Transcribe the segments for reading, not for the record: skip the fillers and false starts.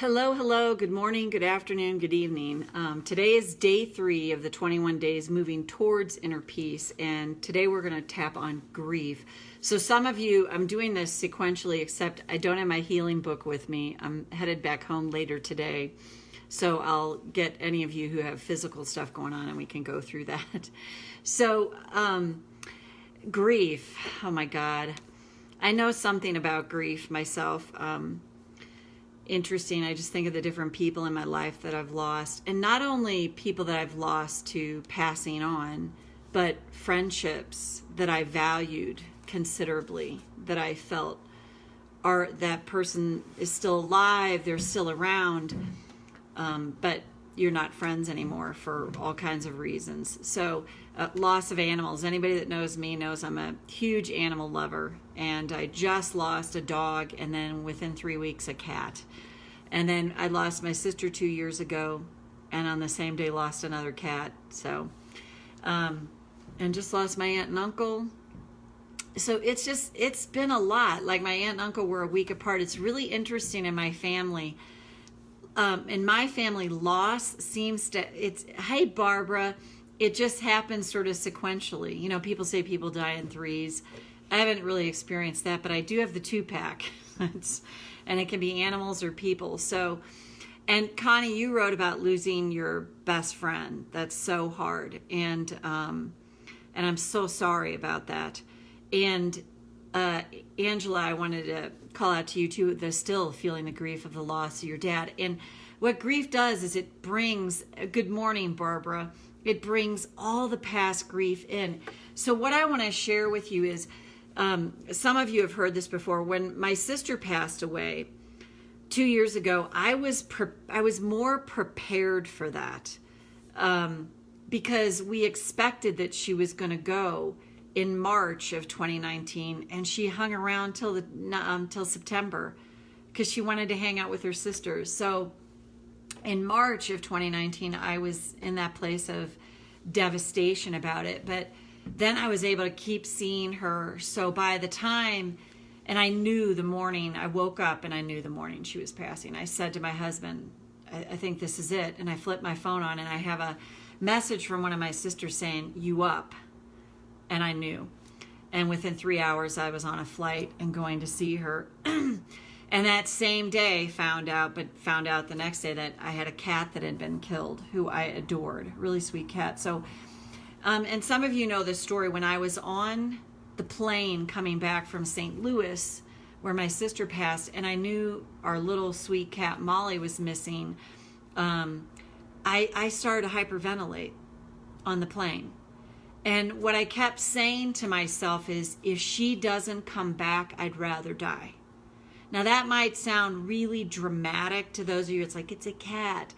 Hello, hello, good morning, good afternoon, good evening. Today is day 3 of the 21 days moving towards inner peace, and today we're going to tap on grief. So some of you, I'm doing this sequentially, except I don't have my healing book with me. I'm headed back home later today, so I'll get any of you who have physical stuff going on and we can go through that. So grief, oh my God. I know something about grief myself. Interesting. I just think of the different people in my life that I've lost, and not only people that I've lost to passing on, but friendships that I valued considerably, that I felt that person is still alive, they're still around, but you're not friends anymore for all kinds of reasons. So loss of animals. Anybody that knows me knows I'm a huge animal lover, and I just lost a dog, and then within 3 weeks a cat. And then I lost my sister 2 years ago, and on the same day lost another cat. So and just lost my aunt and uncle. So it's been a lot. Like, my aunt and uncle were a week apart. It's really interesting in my family. In my family, loss seems to, hey Barbara, it just happens sort of sequentially. You know, people say people die in threes. I haven't really experienced that, but I do have the 2-pack. And it can be animals or people. So, and Connie, you wrote about losing your best friend. That's so hard. And I'm so sorry about that. And Angela, I wanted to call out to you too, the still feeling the grief of the loss of your dad. And what grief does is it brings, good morning, Barbara, it brings all the past grief in. So what I want to share with you is, some of you have heard this before. When my sister passed away 2 years ago, I was more prepared for that, because we expected that she was going to go in March of 2019, and she hung around till September because she wanted to hang out with her sisters. So in March of 2019, I was in that place of devastation about it, but then I was able to keep seeing her. So by the time, and I knew the morning, I woke up and I knew the morning she was passing. I said to my husband, I think this is it. And I flipped my phone on and I have a message from one of my sisters saying, "You up?" And I knew. And within 3 hours, I was on a flight and going to see her. And that same day found out the next day that I had a cat that had been killed, who I adored, really sweet cat. So, and some of you know this story. When I was on the plane coming back from St. Louis, where my sister passed, and I knew our little sweet cat Molly was missing, I started to hyperventilate on the plane. And what I kept saying to myself is, if she doesn't come back, I'd rather die. Now that might sound really dramatic to those of you. It's like, it's a cat.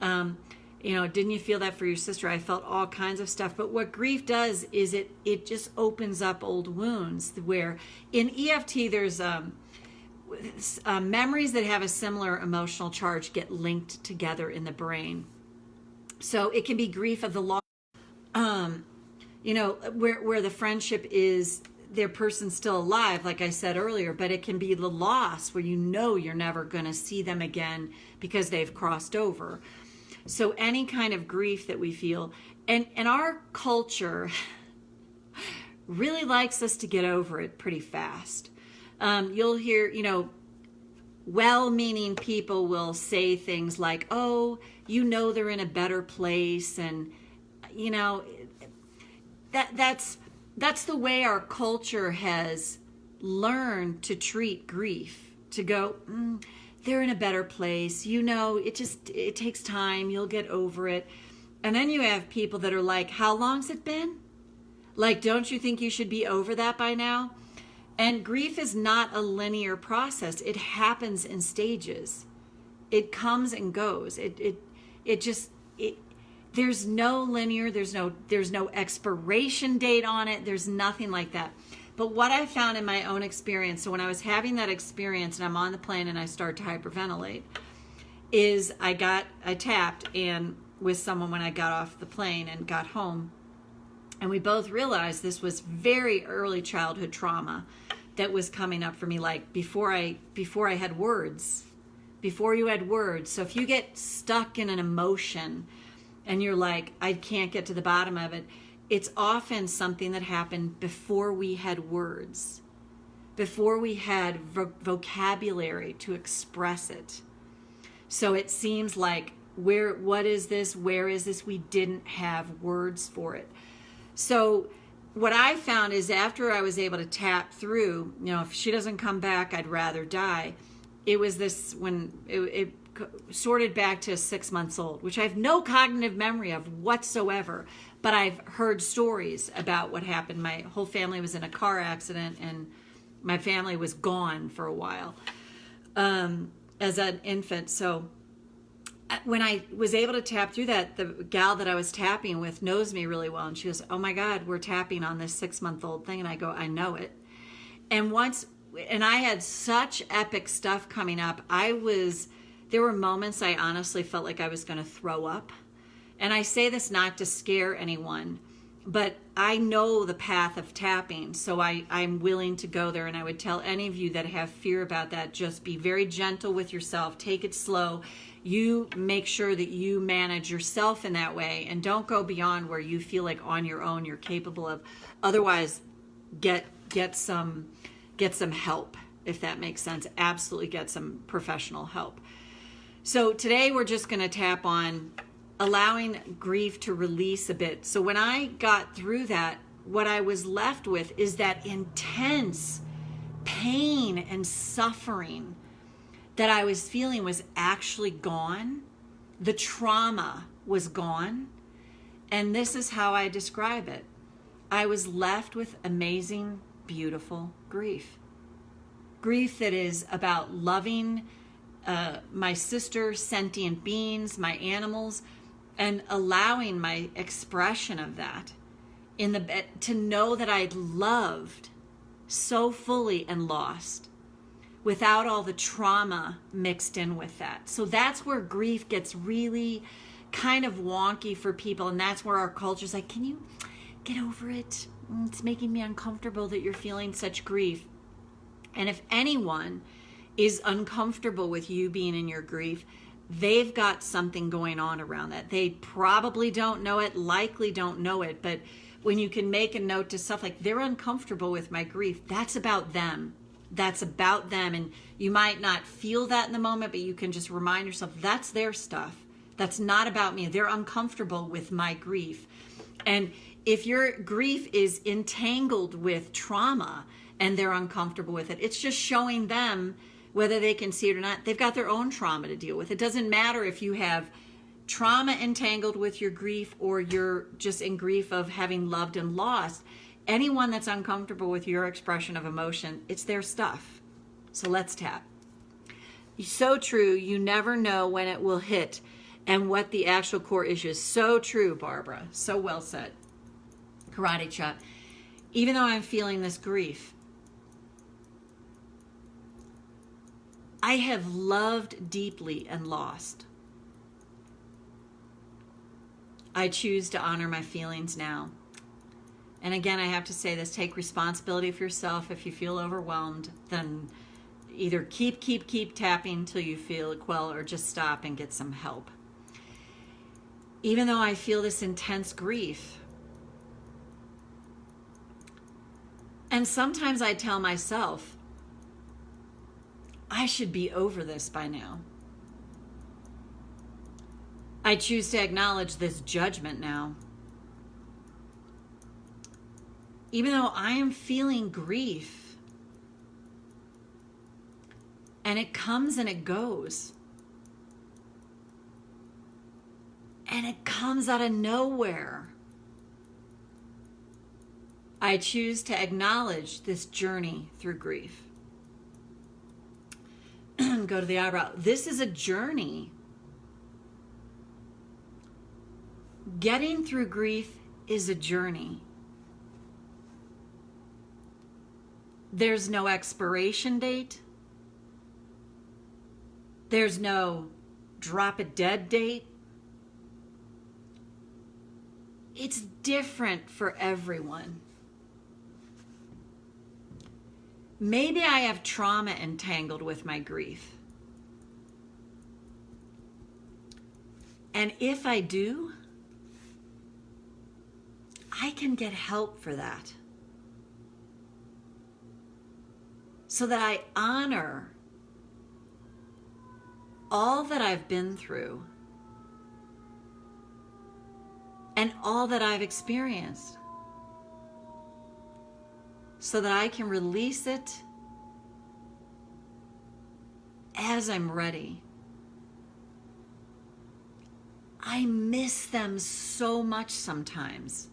You know, didn't you feel that for your sister? I felt all kinds of stuff. But what grief does is it just opens up old wounds, where in EFT there's memories that have a similar emotional charge get linked together in the brain. So it can be grief of the loss, you know, where the friendship is, their person's still alive, like I said earlier, but it can be the loss where you know you're never going to see them again because they've crossed over. So any kind of grief that we feel, and our culture really likes us to get over it pretty fast. You'll hear, you know, well-meaning people will say things like, "Oh, you know they're in a better place," and you know, that's the way our culture has learned to treat grief. To go, they're in a better place. You know, it takes time. You'll get over it. And then you have people that are like, how long's it been? Like, don't you think you should be over that by now? And grief is not a linear process. It happens in stages. It comes and goes. There's no linear, there's no expiration date on it. There's nothing like that. But what I found in my own experience, so when I was having that experience and I'm on the plane and I start to hyperventilate, is I tapped and with someone when I got off the plane and got home, and we both realized this was very early childhood trauma that was coming up for me, like before I had words. before you had words. So if you get stuck in an emotion and you're like, I can't get to the bottom of it, it's often something that happened before we had words, before we had vocabulary to express it. So it seems like, what is this? Where is this? We didn't have words for it. So what I found is after I was able to tap through, if she doesn't come back, I'd rather die. It was this, when it sorted back to 6 months old, which I have no cognitive memory of whatsoever, but I've heard stories about what happened. My whole family was in a car accident, and my family was gone for a while as an infant. So when I was able to tap through that, the gal that I was tapping with knows me really well. And she goes, oh my God, we're tapping on this 6-month-old thing. And I go, I know it. And I had such epic stuff coming up. There were moments I honestly felt like I was going to throw up. And I say this not to scare anyone, but I know the path of tapping. So I'm willing to go there. And I would tell any of you that have fear about that, just be very gentle with yourself. Take it slow. You make sure that you manage yourself in that way, and don't go beyond where you feel like on your own you're capable of. Otherwise, get some help, if that makes sense. Absolutely get some professional help. So today we're just going to tap on allowing grief to release a bit. So when I got through that, what I was left with is that intense pain and suffering that I was feeling was actually gone. The trauma was gone. And this is how I describe it. I was left with amazing, beautiful grief. Grief that is about loving my sister, sentient beings, my animals, and allowing my expression of that to know that I'd loved so fully and lost, without all the trauma mixed in with that. So that's where grief gets really kind of wonky for people. And that's where our culture's like, can you get over it? It's making me uncomfortable that you're feeling such grief. And if anyone is uncomfortable with you being in your grief, they've got something going on around that. They probably don't know it, likely don't know it. But when you can make a note to self, like, they're uncomfortable with my grief, that's about them. That's about them. And you might not feel that in the moment, but you can just remind yourself that's their stuff. That's not about me. They're uncomfortable with my grief. And if your grief is entangled with trauma and they're uncomfortable with it, it's just showing them, whether they can see it or not, they've got their own trauma to deal with. It doesn't matter if you have trauma entangled with your grief or you're just in grief of having loved and lost. Anyone that's uncomfortable with your expression of emotion, it's their stuff. So let's tap. So true. You never know when it will hit and what the actual core issue is. So true, Barbara. So well said. Karate chop. Even though I'm feeling this grief, I have loved deeply and lost. I choose to honor my feelings now. And again, I have to say this, take responsibility for yourself. If you feel overwhelmed, then either keep tapping until you feel it quell, or just stop and get some help. Even though I feel this intense grief, and sometimes I tell myself, I should be over this by now. I choose to acknowledge this judgment now. Even though I am feeling grief, and it comes and it goes, and it comes out of nowhere, I choose to acknowledge this journey through grief. Go to the eyebrow. This is a journey. Getting through grief is a journey. There's no expiration date. There's no drop it dead date. It's different for everyone. Maybe I have trauma entangled with my grief. And if I do, I can get help for that. So that I honor all that I've been through and all that I've experienced, so that I can release it as I'm ready. I miss them so much sometimes.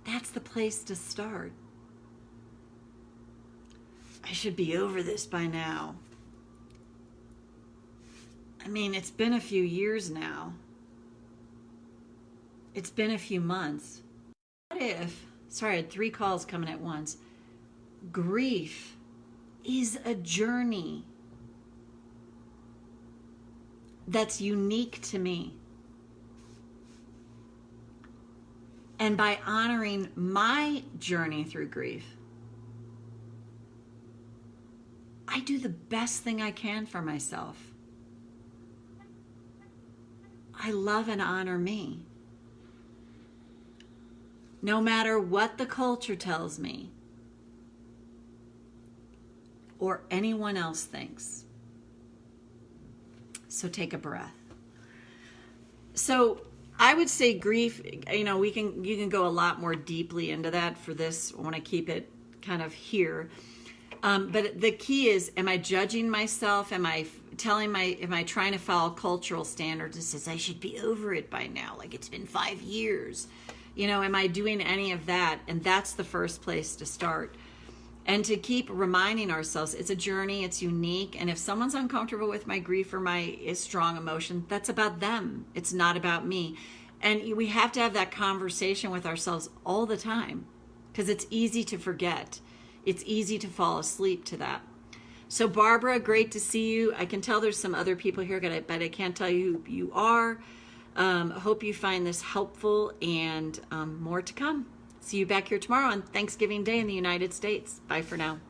That's the place to start. I should be over this by now. I mean, it's been a few years now. It's been a few months. What if, sorry, I had 3 calls coming at once. Grief is a journey that's unique to me. And by honoring my journey through grief, I do the best thing I can for myself. I love and honor me. No matter what the culture tells me or anyone else thinks. So take a breath. So I would say grief, you can go a lot more deeply into that for this. I want to keep it kind of here. But the key is, am I judging myself? Am I trying to follow cultural standards that says I should be over it by now? Like it's been 5 years. Am I doing any of that? And that's the first place to start. And to keep reminding ourselves, it's a journey, it's unique. And if someone's uncomfortable with my grief or my strong emotion, that's about them. It's not about me. And we have to have that conversation with ourselves all the time, because it's easy to forget. It's easy to fall asleep to that. So Barbara, great to see you. I can tell there's some other people here, but I can't tell you who you are. Hope you find this helpful, and more to come. See you back here tomorrow on Thanksgiving Day in the United States. Bye for now.